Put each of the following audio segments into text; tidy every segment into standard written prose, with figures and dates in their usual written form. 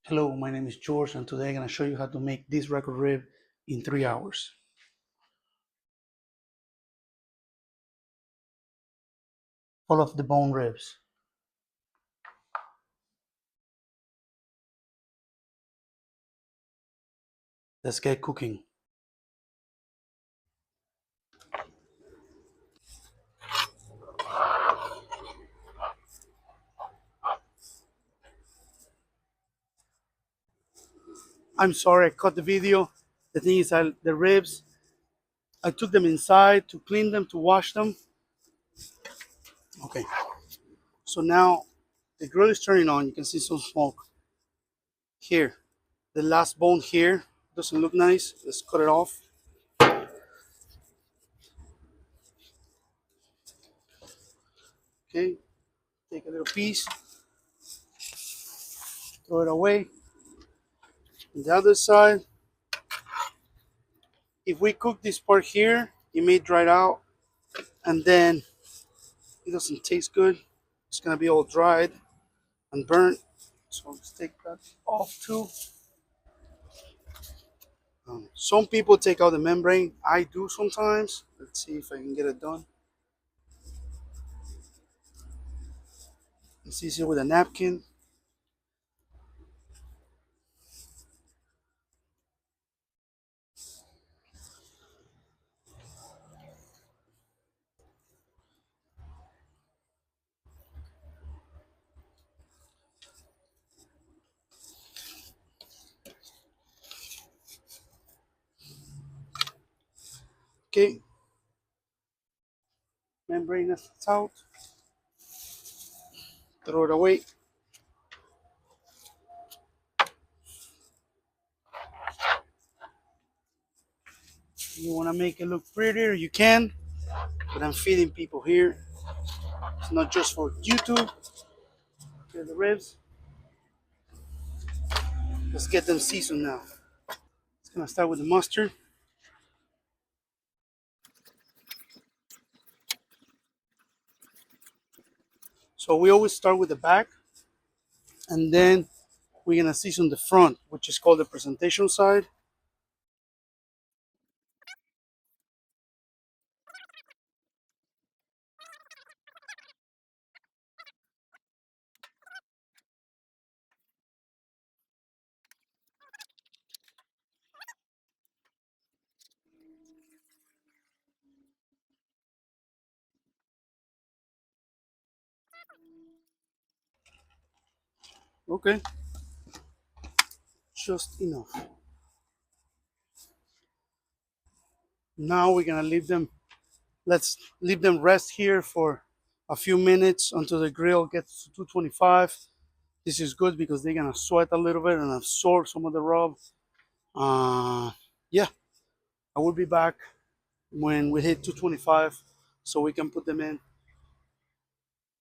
Hello, my name is George and today I'm going to show you how to make this record rib in 3 hours. All of the bone ribs. Let's get cooking. I'm sorry I cut the video. The thing is the ribs, I took them inside to clean them, to wash them. Okay, so now the grill is turning on. You can see some smoke here. The last bone here doesn't look nice. Let's cut it off. Okay, take a little piece, throw it away. On the other side, if we cook this part here, it may dry out and then it doesn't taste good. It's gonna be all dried and burnt. So let's take that off too. Some people take out the membrane. I do sometimes. Let's see if I can get it done. It's easier with a napkin. Okay, membrane is out. Throw it away. You want to make it look prettier, you can, but I'm feeding people here. It's not just for YouTube. Here's the ribs. Let's get them seasoned now. It's gonna start with the mustard. So we always start with the back, and then we're gonna season the front, which is called the presentation side. Okay, just enough. Now we're gonna leave them. Let's leave them rest here for a few minutes until the grill gets to 225. This is good because they're gonna sweat a little bit and absorb some of the rub. Yeah, I will be back when we hit 225, so we can put them in.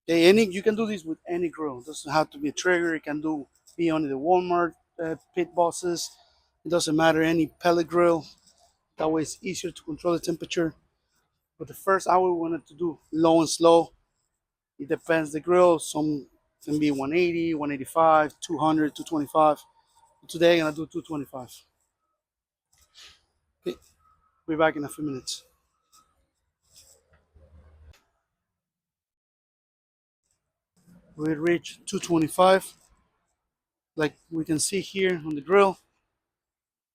Okay, you can do this with any grill. It doesn't have to be a Traeger. It can be only the Walmart pit bosses. It doesn't matter, any pellet grill. That way it's easier to control the temperature. But the first hour we wanted to do low and slow. It depends the grill. Some can be 180, 185, 200, 225. Today I'm gonna do 225. Okay, be back in a few minutes. We reached 225. Like we can see here on the grill.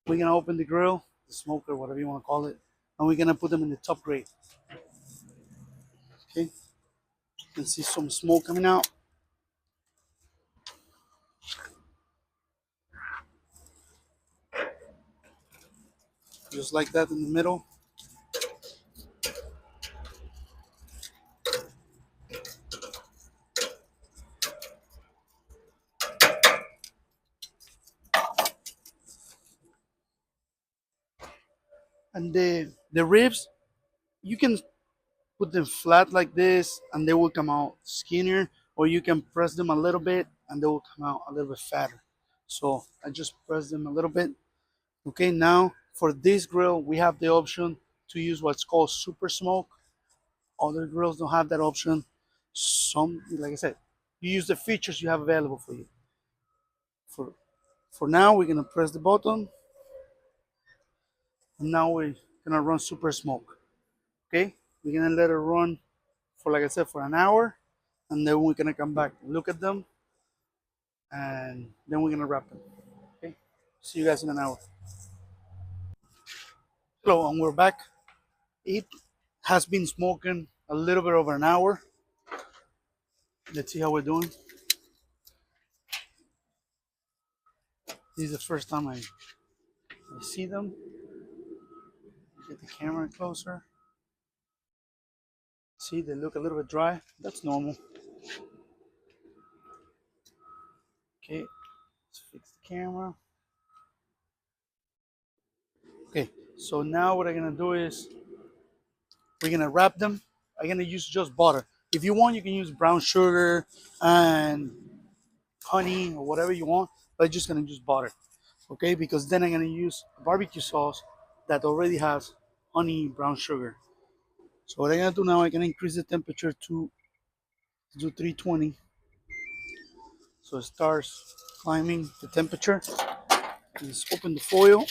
We're gonna open the grill, the smoker, whatever you want to call it, and we're gonna put them in the top grate. Okay, you can see some smoke coming out. Just like that in the middle. And the ribs, you can put them flat like this and they will come out skinnier, or you can press them a little bit and they will come out a little bit fatter. So I just press them a little bit. Okay, now for this grill we have the option to use what's called super smoke. Other grills don't have that option. Some, like I said, you use the features you have available for you. For For now, we're gonna press the button, and now we're gonna run super smoke. Okay, we're gonna let it run for, like I said, for an hour, and then we're gonna come back, look at them, and then we're gonna wrap them. Okay, see you guys in an hour. Hello, and we're back. It has been smoking a little bit over an hour. Let's see how we're doing. This is the first time I see them. Get the camera closer. See, they look a little bit dry. That's normal. Okay, let's fix the camera. Okay, so now what I'm gonna do is we're gonna wrap them. I'm gonna use just butter. If you want, you can use brown sugar and honey or whatever you want, but I'm just gonna use butter. Okay, because then I'm gonna use barbecue sauce that already has honey, brown sugar. So what I'm gonna do now, I'm gonna increase the temperature to 320. So it starts climbing the temperature. Let's open the foil.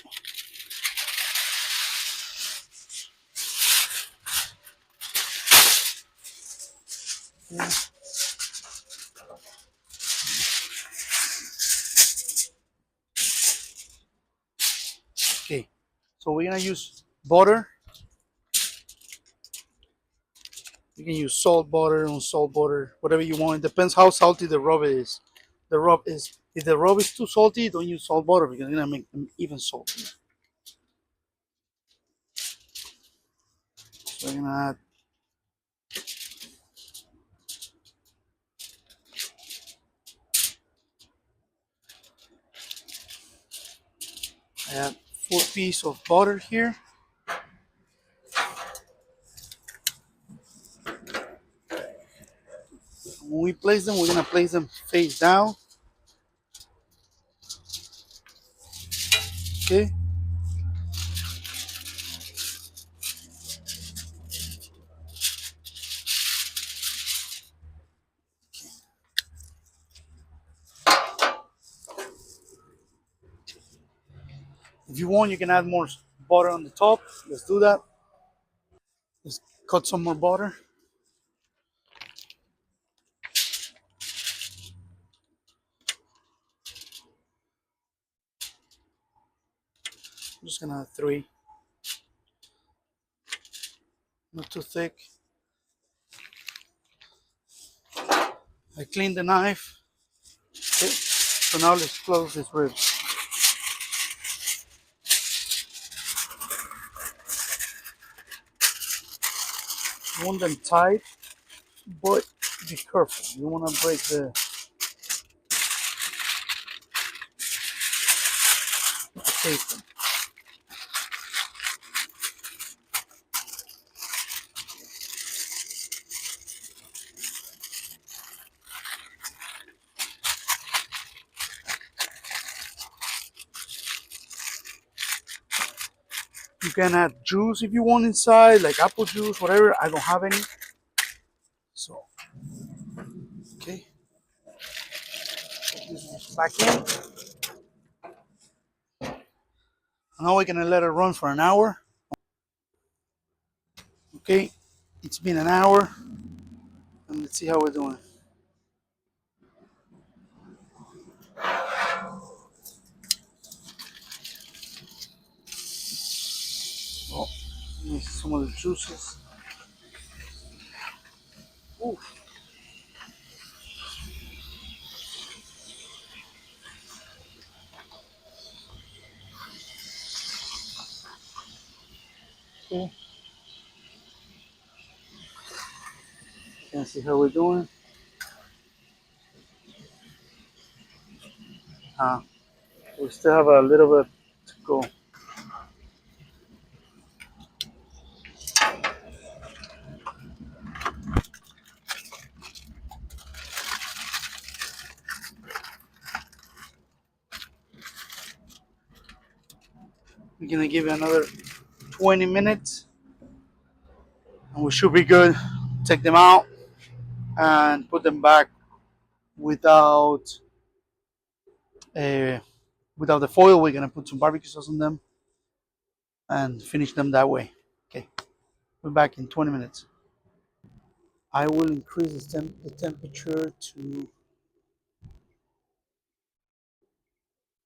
Yeah. Okay, so we're gonna use butter. You can use salt butter, unsalt butter, whatever you want. It depends how salty the rub is. The rub is, if the rub is too salty, don't use salt butter because it's gonna make them even salty. So we're gonna add 4 pieces of butter here. When we place them, we're gonna place them face down. Okay. If you want, you can add more butter on the top. Let's do that. Let's cut some more butter. I'm just gonna add 3. Not too thick. I cleaned the knife. Okay. So now let's close this ribs. You want them tight, but be careful. You want to break the casing. You can add juice if you want inside, like apple juice, whatever. I don't have any. So, okay. Put this back in. Now we're gonna let it run for an hour. Okay, it's been an hour, and let's see how we're doing. Oh, some of the juices. Ooh. Okay. Can see how we're doing. Uh, we still have a little bit to go. We're gonna give it another 20 minutes, and we should be good. Take them out and put them back without Without the foil, we're gonna put some barbecue sauce on them and finish them that way. Okay, we're back in 20 minutes. I will increase the temperature to,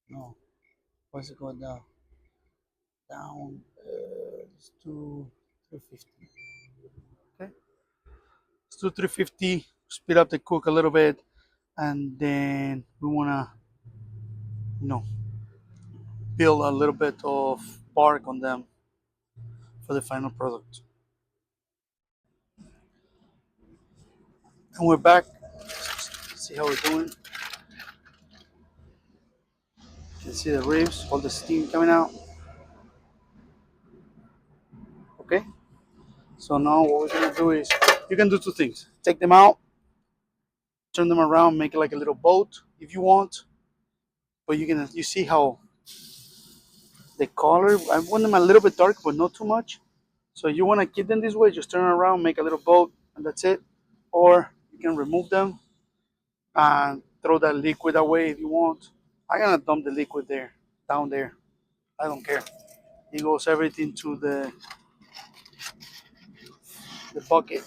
no, what's it going down? Down, let's do 350. Okay, let's do 350, speed up the cook a little bit, and then we wanna, you know, build a little bit of bark on them for the final product. And we're back. See how we're doing. You can see the ribs, all the steam coming out. Okay. So now what we're gonna do is you can do two things. Take them out, turn them around, make it like a little boat if you want. But you see how the color, I want them a little bit dark, but not too much. So you wanna keep them this way, just turn around, make a little boat, and that's it. Or you can remove them and throw that liquid away if you want. I'm gonna dump the liquid there, down there. I don't care. It goes everything to the bucket.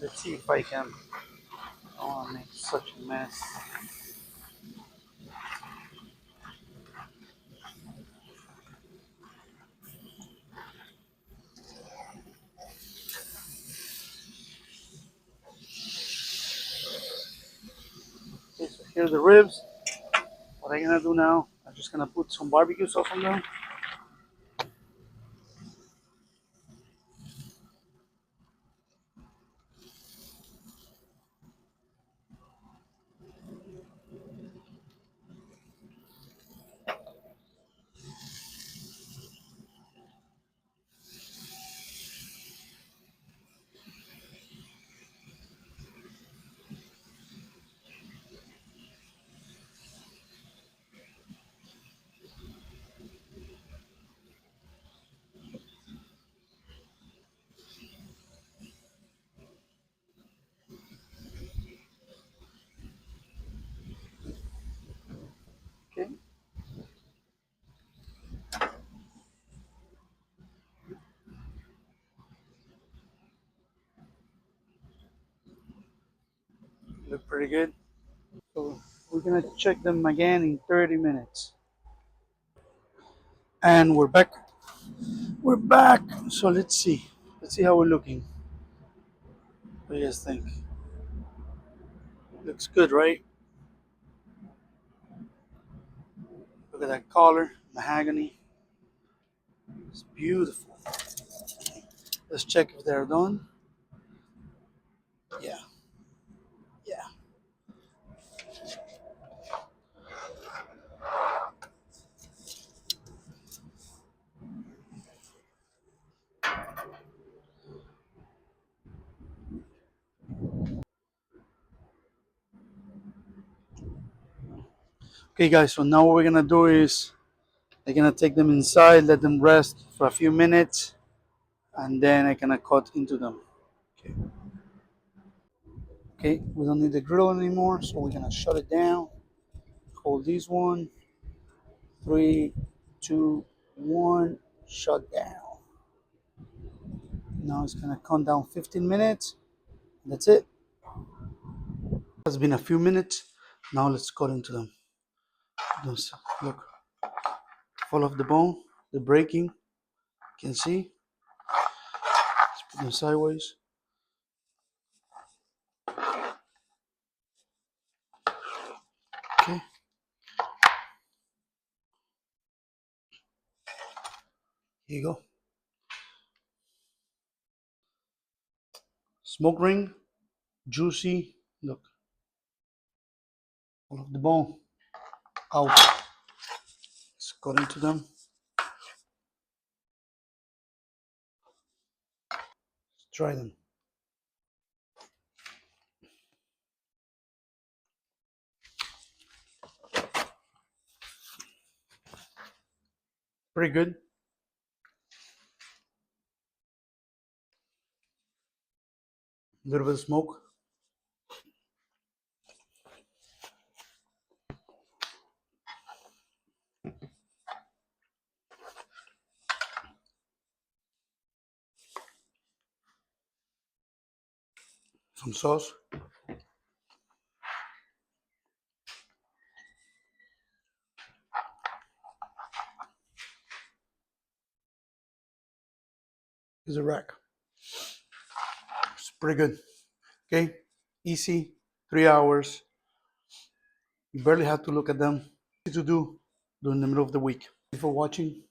Let's see if I can. Oh, I make such a mess. Okay, so here's the ribs. What I'm gonna do now, I'm just gonna put some barbecue sauce on them. Okay, look pretty good. So we're gonna check them again in 30 minutes. And we're back. We're back. So let's see. Let's see how we're looking. What do you guys think? Looks good, right? Look at that color, mahogany. It's beautiful. Let's check if they're done. Yeah, yeah. Okay, guys. So now what we're gonna do is I'm gonna take them inside, let them rest for a few minutes, and then I'm gonna cut into them. Okay. Okay, we don't need the grill anymore, so we're gonna shut it down. Hold this one. 3, 2, 1. Shut down. Now it's gonna count down 15 minutes. That's it. It's been a few minutes. Now let's cut into them. Look, fall off the bone, the breaking. You can see. Let's put them sideways. Okay. Here you go. Smoke ring, juicy. Look, fall off the bone. Out. Let's cut into them. Let's try them. Pretty good. A little bit of smoke. Some sauce. Is a rack. It's pretty good. Okay, easy, 3 hours. You barely have to look at them. Easy to do during the middle of the week. Thank you for watching.